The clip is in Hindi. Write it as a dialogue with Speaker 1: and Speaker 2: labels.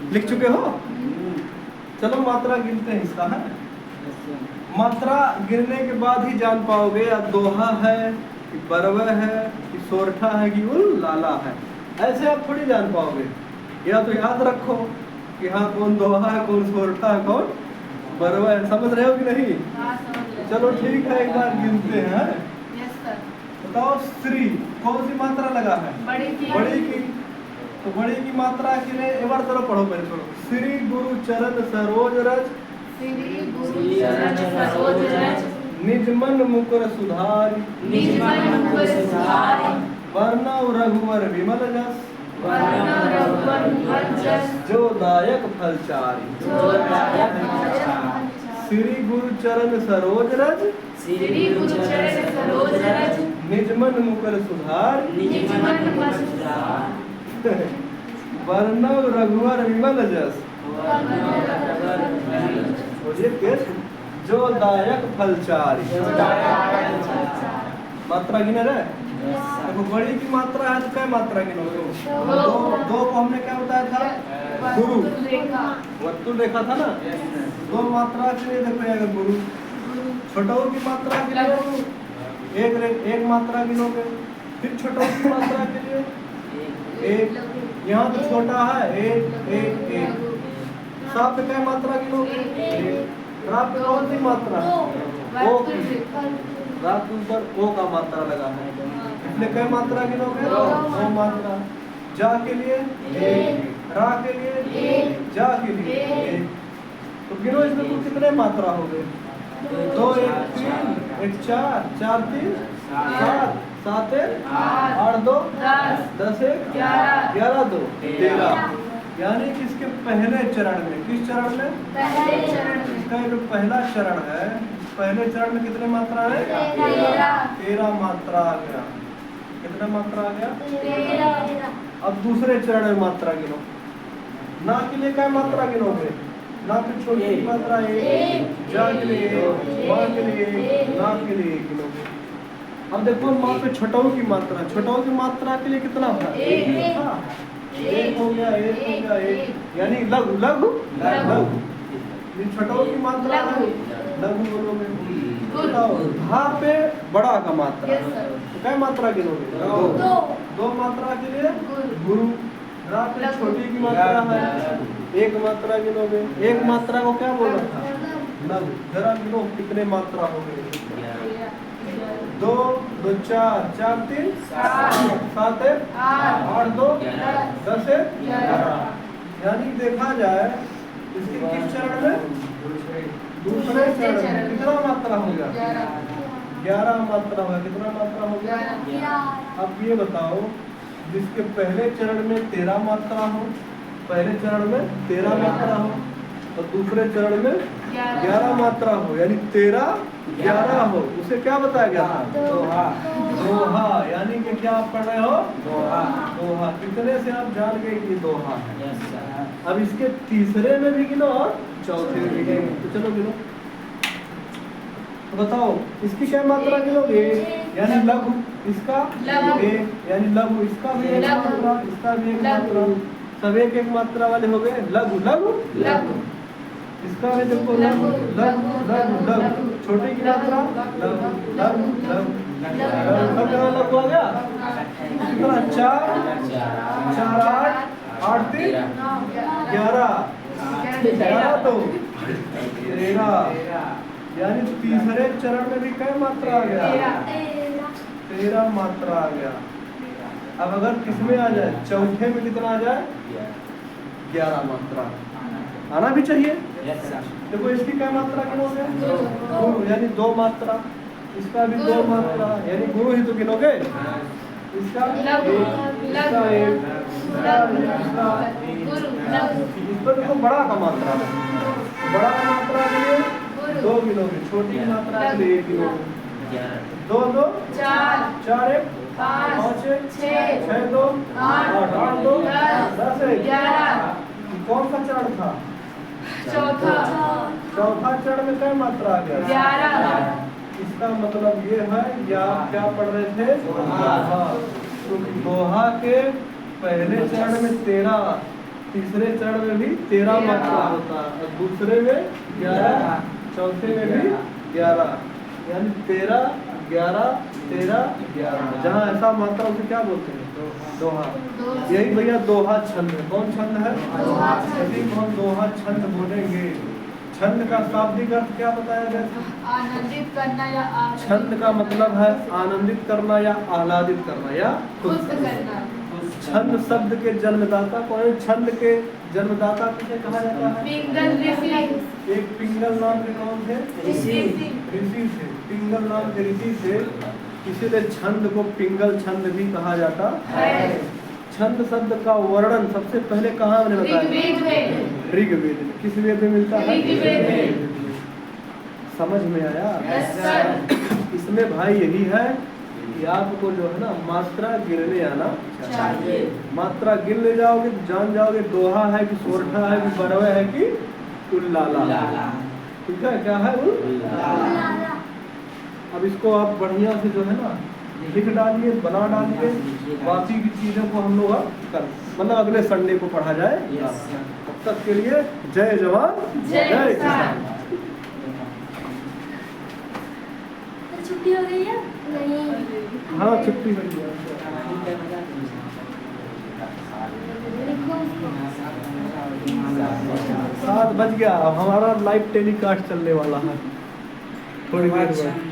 Speaker 1: लिख चुके हो? चलो मात्रा गिनते हैं इसका है। मात्रा गिनने के बाद ही जान पाओगे या दोहा है कि बरवा है कि सोरठा है कि उल लाला है। ऐसे आप थोड़ी जान पाओगे। या तो याद रखो कि हाँ कौन दोहा है, कौन सोरठा है, कौन बरवा है। समझ रहे हो कि नहीं? चलो ठीक है, एक बार गिनते हैं। बताओ श्री कौन सी मात्रा लगा है? बड़ी की। तो बड़ी की मात्रा के लिए एक बार चलो पढ़ो पहले छोड़ो। श्री गुरु चरण सरोज रज, निज मन मुकुर सुधारी, वर्णव रघुवर विमल जस, जो दायक फलचारी। श्री गुरु चरण सरोज रज, निज मन मुकुर सुधार, वर्णव रघुवर विमल जस, जो दायक फलचारी। मात्रा गिने रहे? देखो बड़ी की मात्रा है तो क्या मात्रा गिनोगे? दो को हमने क्या बताया था? गुरु वर्तुल रेखा था ना। दो मात्रा के लिए देखो अगर गुरु। छोटों की मात्रा के लिए एक मात्रा गिनोगे, फिर छोटों की मात्रा के लिए एक। यहाँ तो छोटा है एक एक एक। साफ पे क्या मात्रा गिनोगे? रात पे कौन सी मात्रा? ओ की। रात के ऊपर ओ का मात्रा लगा है, इसलिए क्या मात्रा गिनोगे? ओ मात्रा। जा के लिए एक, रा के लिए एक, जा के लिए एक। तो गिनो इसमें कुल कितने मात्रा हो गए? 2 1 3 1 4 4 3 7 7 1 8 2 10 1 11 2 13। यानी कि इसके पहले चरण में, किस चरण में? पहले चरण में। इसका जो पहला चरण है, पहले चरण में कितने मात्रा है? 13 मात्रा आ गया। कितने मात्रा आ गया? 13। अब दूसरे चरण में मात्रा गिनो। ना के लिए क्या मात्रा गिनोगे? ना की छोटी मात्रा एक, जा के लिए एक, माँ के लिए एक, ना के लिए एक गिनोगे। अब देखो माँ पे छोटों की मात्रा, छोटों की मात्रा के लिए कितना था? एक ही था। एक हो गया एक, यानी लघु लघु लघु। छोटों की मात्रा है लघु बोलोगे। बताओ धा पे बड़ा का मात्रा, तो क्या मात्रा गिनोगे? दो मात्रा के लिए गुरु। रा पे छोटी की मात्रा है एक मात्रा गिनोगे। एक मात्रा को क्या बोला था? लघु। जरा गिनो कितने मात्रा हो गए? 2 2 4 4 3 7 8 2 10 11। यानी देखा जाए इसके किस चरण में? दूसरे चरण में। कितना मात्रा हो गया? 11 मात्रा हो गया। कितना मात्रा हो गया? अब ये बताओ जिसके पहले चरण में 13 मात्रा हो, पहले चरण में 13 मात्रा हो, तो दूसरे चरण में 11 मात्रा हो, यानी 13 11 हो, उसे क्या बताया गया था? दोहा। दोहा यानी कि क्या आप पढ़ रहे हो? दोहा। दोहा कितने से आप जान गए कि दोहा है। अब इसके तीसरे में भी गिनो और चौथे में भी गिनो। तो चलो गिनो। तो बताओ इसकी क्या मात्रा गिनोगे? यानी लघु। इसका एक, यानी लघु। इसका भी एक मात्रा, इसका भी एक मात्रा। सब एक एक मात्रा वाले हो गए। लघु लघु लघु। इसका भी देखो लघु लघु लघु लघु। छोटी की मात्रा लघु लघु लघु। लघु आ गया कितना? 4 4 8 8 3 11 11 2 13। यानी तीसरे चरण में भी क्या मात्रा आ गया? 13 मात्रा आ गया। अब अगर किसमें आ जाए? चौथे में कितना आ जाए? 11 मात्रा आना भी चाहिए। देखो इसकी क्या मात्रा गिनोगे? गुरु, यानी 2 मात्रा। इसका भी 2 मात्रा, यानी गुरु ही तो गिनोगे। इसका एक, इस पर देखो बड़ा का मात्रा है। बड़ा का मात्रा के लिए 2 गिनोगे, छोटी मात्रा के लिए 1 गिनोगे। 2 2 4 4 1 5 1 6 2 8 8 2 10 11। कौन सा चरण था? चौथा। चौथा चरण में क्या मात्रा आ गया? 11। इसका मतलब ये है कि आप क्या पढ़ रहे थे? दोहा। तो दोहा के पहले चरण में 13, तीसरे चरण में भी 13 मात्रा होता है, और दूसरे में 11, चौथे में भी 11, यानी 13, 11, 13, 11। जहाँ ऐसा मात्रा उसे क्या बोलते हैं? दोहा। यही भैया दोहा छंद है। कौन छंद है? यदि हम दोहा छंद बोलेंगे, छंद का शाब्दिक अर्थ क्या बताया गया?
Speaker 2: आनंदित करना या
Speaker 1: छंद का मतलब है आनंदित करना या आह्लादित करना या
Speaker 2: खुश करना।
Speaker 1: छंद शब्द के जन्मदाता कौन है? छंद के जन्मदाता किसे कहा जाता है?
Speaker 2: पिंगल ऋषि।
Speaker 1: एक पिंगल नाम के कौन थे? ऋषि थे। पिंगल नाम के ऋषि थे, इसीलिए छंद को पिंगल छंद भी कहा जाता है। छंद शब्द का वर्णन सबसे पहले कहाँ हमने बताया? ऋग्वेद में। किस वेद में मिलता है? ऋग्वेद। समझ में आया? इसमें भाई यही है कि आपको जो है ना मात्रा गिनने आना चाहिए। मात्रा गिन ले जाओगे तो जान जाओगे दोहा है कि सोरठा है कि बरवे है कि उल्लाला। ठीक है, क्या है? उल्लाला। अब इसको आप बढ़िया से जो है ना लिख डालिए, बना डालिए। बाकी की चीजों को हम लोग कर मतलब अगले संडे को पढ़ा जाए। तब तक के लिए जय जवान जय किसान।
Speaker 2: छुट्टी हो गई है? नहीं।
Speaker 1: हाँ, छुट्टी हो गई। 7 बज गया। हमारा लाइव टेलीकास्ट चलने वाला है थोड़ी देर बाद।